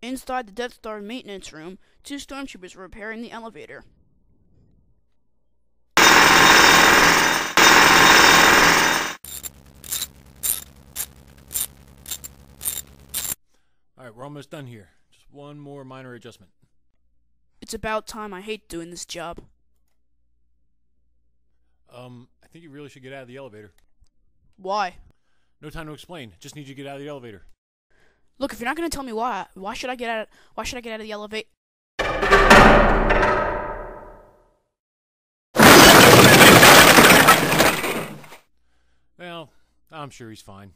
Inside the Death Star maintenance room, two stormtroopers were repairing the elevator. Alright, we're almost done here. Just one more minor adjustment. It's about time. I hate doing this job. I think you really should get out of the elevator. Why? No time to explain. Just need you to get out of the elevator. Look, if you're not gonna tell me why should I get out? Why should I get out of the elevator? Well, I'm sure he's fine.